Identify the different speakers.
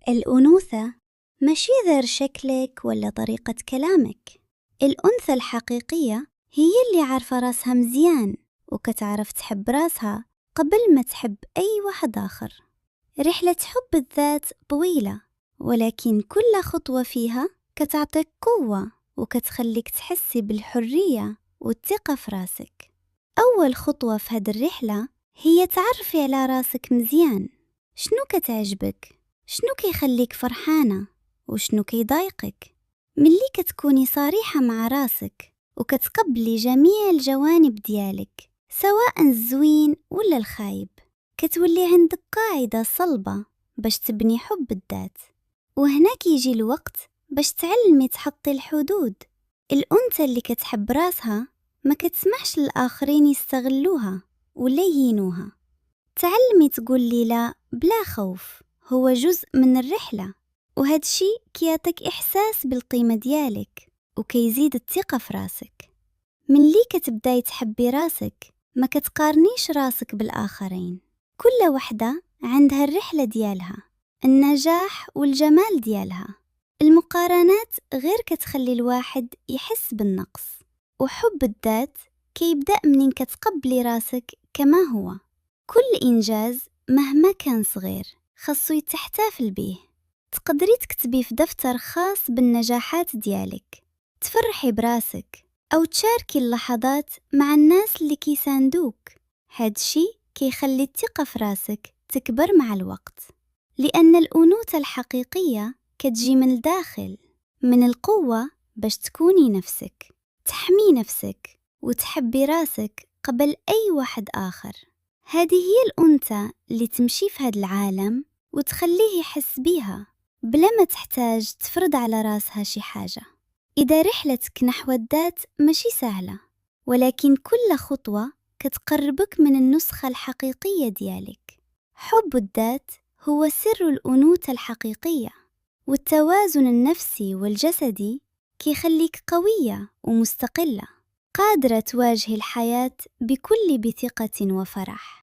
Speaker 1: الأنوثة ماشي غير شكلك ولا طريقة كلامك. الأنثى الحقيقية هي اللي عارفة راسها مزيان وكتعرف تحب راسها قبل ما تحب أي واحد آخر. رحلة حب الذات طويلة، ولكن كل خطوة فيها كتعطيك قوة وكتخليك تحسي بالحرية والثقة في راسك. أول خطوة في هذه الرحلة هي تعرفي على راسك مزيان. شنو كتعجبك؟ شنو كيخليك فرحانة؟ وشنو كيضايقك؟ ملي كتكوني صريحة مع راسك وكتقبلي جميع الجوانب ديالك، سواء الزوين ولا الخايب، كتولي عندك قاعدة صلبة باش تبني حب الذات. وهنا كيجي الوقت باش تعلمي تحطي الحدود. الأنثى اللي كتحب راسها ما كتسمحش للآخرين يستغلوها ولا يهينوها. تعلمي تقولي لا بلا خوف، هو جزء من الرحلة، وهذا الشيء كيعطيك إحساس بالقيمة ديالك وكيزيد الثقة في راسك. ملي كتبداي تحبي راسك ما كتقارنيش راسك بالآخرين. كل وحدة عندها الرحلة ديالها، النجاح والجمال ديالها. المقارنات غير كتخلي الواحد يحس بالنقص، وحب الذات كيبدأ منين كتقبلي راسك كما هو. كل إنجاز مهما كان صغير خاصو يتحتفل بيه. تقدري تكتبي في دفتر خاص بالنجاحات ديالك، تفرحي براسك، أو تشاركي اللحظات مع الناس اللي كيساندوك. هاد شي كيخلي الثقة في راسك تكبر مع الوقت، لأن الأنوثة الحقيقية كتجي من الداخل، من القوة باش تكوني نفسك، تحمي نفسك وتحبي راسك قبل أي واحد آخر. هذه هي الأنثى اللي تمشي في هذا العالم وتخليه يحس بيها بلا ما تحتاج تفرض على راسها شي حاجة. إذا رحلتك نحو الذات ماشي سهلة، ولكن كل خطوة كتقربك من النسخة الحقيقية ديالك. حب الذات هو سر الأنوثة الحقيقية، والتوازن النفسي والجسدي كيخليك قوية ومستقلة، قادرة تواجه الحياة بكل بثقة وفرح.